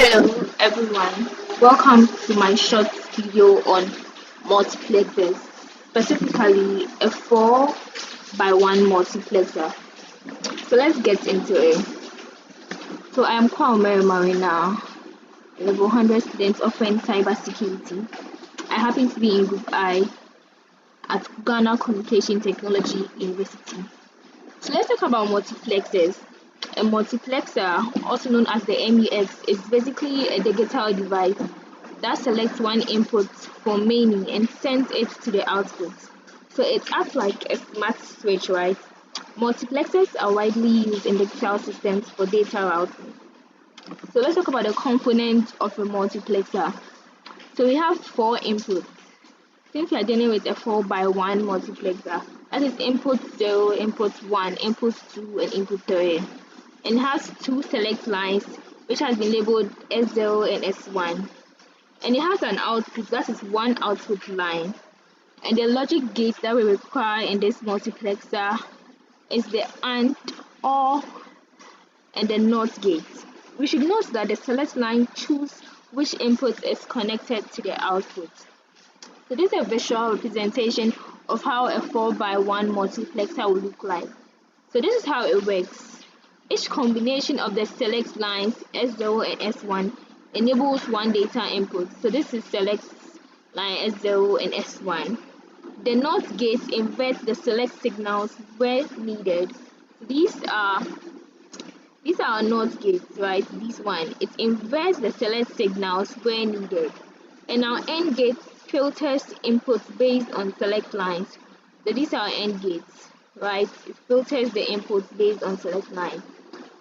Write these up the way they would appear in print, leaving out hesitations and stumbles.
Hello everyone, welcome to my short video on multiplexers, specifically a 4x1 multiplexer. So let's get into it. So I am Kwame Marina, level 100 student offering cybersecurity. I happen to be in Group I at Ghana Communication Technology University. So let's talk about multiplexers. A multiplexer, also known as the MUX, is basically a digital device that selects one input from many and sends it to the output. So it acts like a smart switch, right? Multiplexers are widely used in digital systems for data routing. So let's talk about the components of a multiplexer. So we have 4 inputs. Since we are dealing with a 4x1 multiplexer, that is input 0, input 1, input 2, and input 3. And has 2 select lines, which has been labeled S0 and S1. And it has an output, that is one output line. And the logic gate that we require in this multiplexer is the AND, OR, and the NOT gate. We should note that the select line chooses which input is connected to the output. So this is a visual representation of how a 4x1 multiplexer will look like. So this is how it works. Each combination of the select lines S0 and S1 enables one data input. So this is select line S0 and S1. The NOT gate inverts the select signals where needed. These are NOT gates, right? This one, it inverts the select signals where needed. And our AND gate filters inputs based on select lines. So these are AND gates, right? It filters the inputs based on select lines.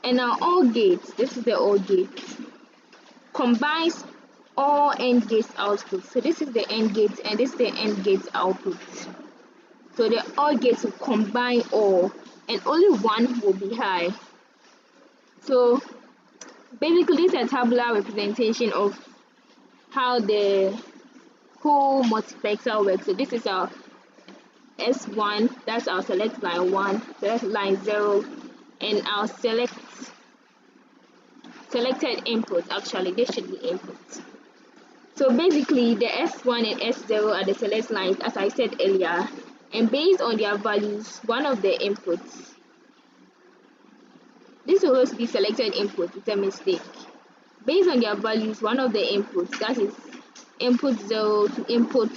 And our OR gate, this is the OR gate, combines all AND gates outputs. So this is the AND gate and this is the AND gate output. So the OR gates will combine all and only one will be high. So basically this is a tabular representation of how the whole multiplexer works. So this is our S1, that's our select line 1, select line 0, and our selected inputs. Actually, they should be inputs. So basically the S1 and S0 are the select lines, as I said earlier, and based on their values, one of the inputs, this will also be selected input, it's a mistake. Based on their values, one of the inputs, that is input 0 to input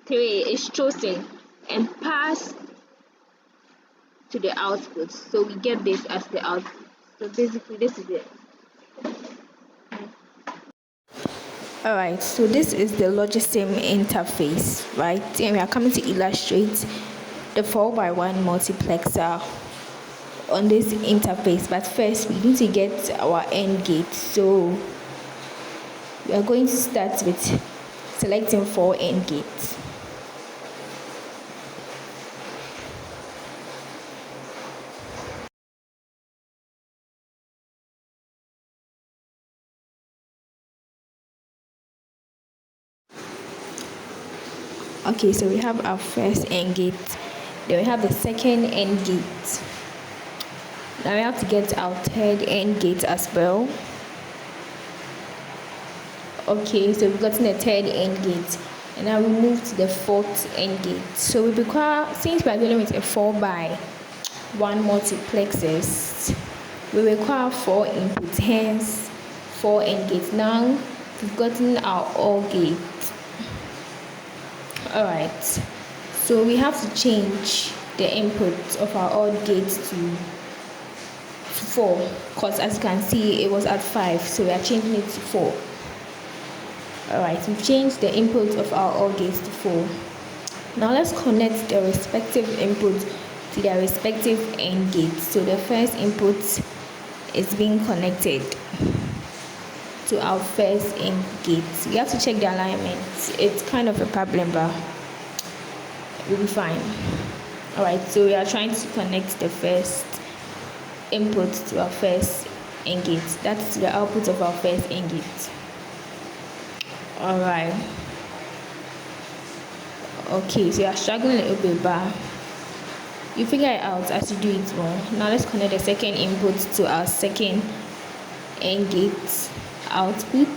3, is chosen and passed to the output. So we get this as the output. So basically this is it. Alright, so this is the Logisim interface, right? And we are coming to illustrate the 4x1 multiplexer on this interface. But first, we need to get our AND gate. So we are going to start with selecting 4 AND gates. Okay, so we have our first AND gate, then we have the second AND gate. Now we have to get our third AND gate as well. Okay, so we've gotten the third AND gate, and now we move to the fourth AND gate. So we require, since we are dealing with a 4x1 multiplexers, we require 4 inputs, hence 4 AND gates. Now we've gotten our OR gate. Alright, so we have to change the input of our OR gate to 4, because as you can see it was at 5, so we are changing it to 4. Alright, we've changed the input of our OR gates to 4. Now let's connect the respective inputs to their respective AND gates. So the first input is being connected to our first AND gate. We have to check the alignment. It's kind of a problem, but we'll be fine. Alright, so we are trying to connect the first input to our first AND gate. That's the output of our first AND gate. Alright. Okay, so you are struggling a little bit, but you figure it out as you do it more. Now let's connect the second input to our second AND gate output.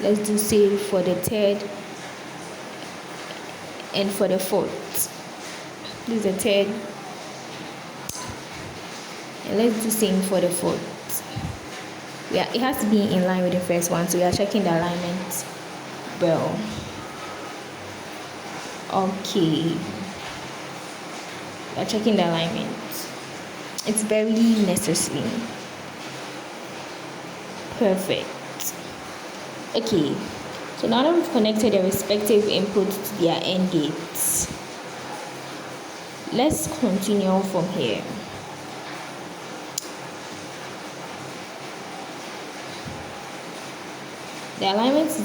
Let's do same for the third and for the fourth. This is the third, and let's do same for the fourth. Yeah, it has to be in line with the first one, so we are checking the alignment well. Okay, we are checking the alignment. It's very necessary. Perfect. Okay, so now that we've connected the respective inputs to their AND gates, let's continue from here. The alignment is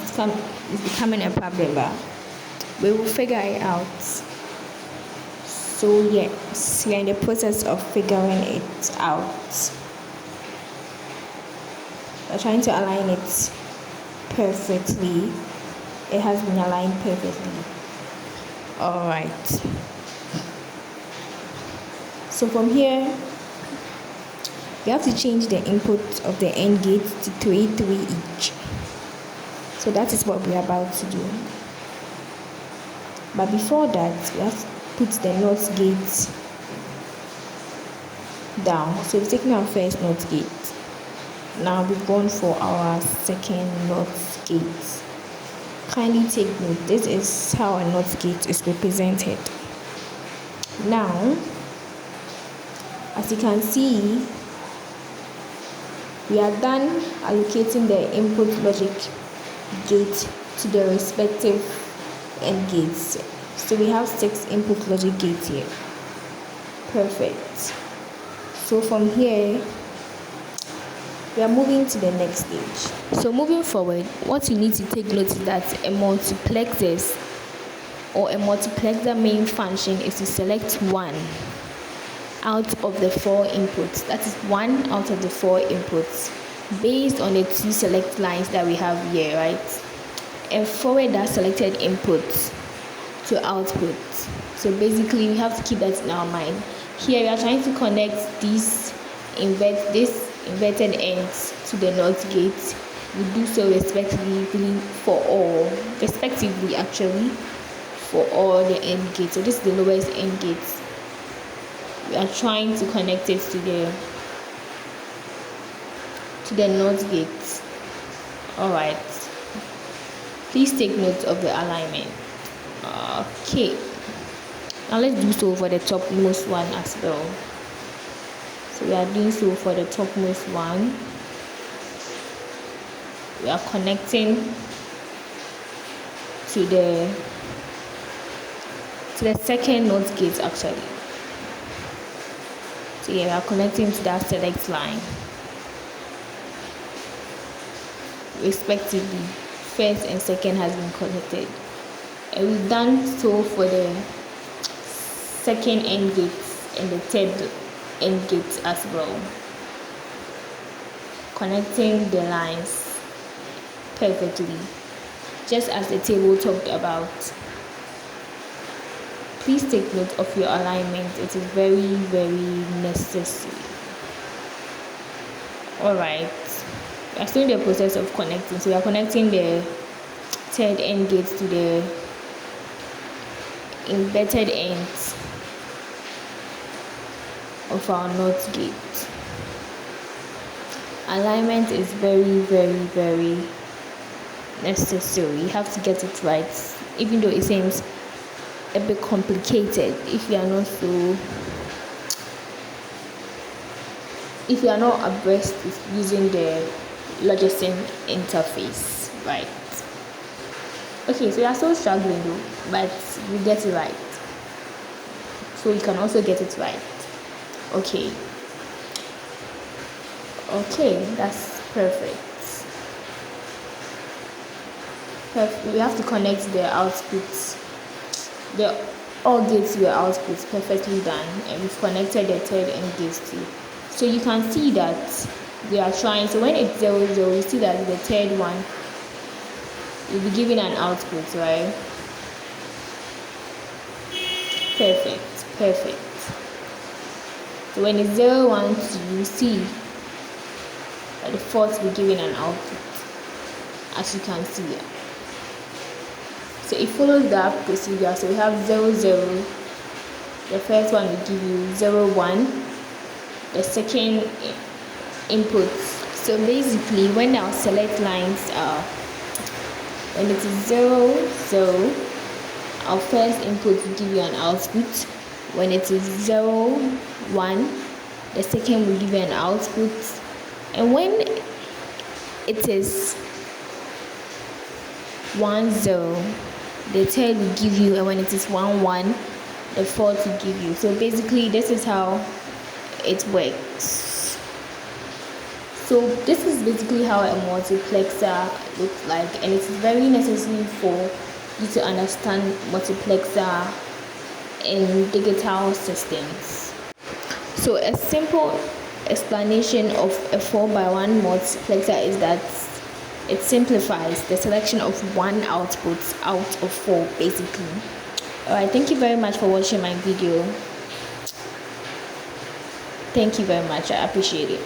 becoming a problem, but we will figure it out. So yes, we are in the process of figuring it out. We're trying to align it perfectly. It has been aligned perfectly. Alright. So from here, we have to change the input of the AND gate to 3 each. So that is what we are about to do. But before that, we have to put the NOT gate down. So we've taken our first NOT gate. Now we've gone for our second NOT gate. Kindly take note, this is how a NOT gate is represented. Now, as you can see, we are done allocating the input logic gate to the respective AND gates. So we have 6 input logic gates here. Perfect. So from here, we are moving to the next stage. So moving forward, what you need to take note is that a multiplexer or a multiplexer main function is to select one out of the 4 inputs. That is one out of the 4 inputs based on the 2 select lines that we have here, right? And forward that selected input to output. So basically we have to keep that in our mind. Here we are trying to connect these inverted ends to the NOT gate. We do so respectively for all the AND gates. So this is the lowest AND gate. We are trying to connect it to the NOT gate. Alright. Please take note of the alignment. Okay. Now let's do so for the topmost one as well. So we are doing so for the topmost one. We are connecting to the second NOT gate actually. So yeah, we are connecting to that select line. Respectively, first and second has been connected. And we've done so for the second AND gate and the third AND gate as well. Connecting the lines perfectly, just as the table talked about. Please take note of your alignment. It is very, very necessary. Alright. We are still in the process of connecting. So we are connecting the third AND gate to the inverted ends of our NOT gate. Alignment is very, very, very necessary. You have to get it right, even though it seems a bit complicated if you are not abreast with using the Logicsim interface, right? Okay, so you are still struggling though, but you get it right. So you can also get it right. Okay, that's perfect. We have to connect the outputs. All gates were outputs perfectly done, and we've connected the third AND gate too. So you can see that we are trying. So when it's 0, 0, you see that the third one will be giving an output, right? Perfect. So when it's 0, 1, 2, you see that the fourth will be giving an output. as you can see. So it follows that procedure. So we have 0 0. The first one will give you 0 1. The second input. So basically, when our select lines are, when it is 0 0, our first input will give you an output. When it is 0 1, the second will give you an output. And when it is 1 0, the third will give you, and when it is 1 1, the fourth will give you. So basically, this is how it works. So this is basically how a multiplexer looks like, and it's very necessary for you to understand multiplexer in digital systems. So a simple explanation of a 4x1 multiplexer is that it simplifies the selection of one output out of 4, basically. Alright, thank you very much for watching my video. Thank you very much, I appreciate it.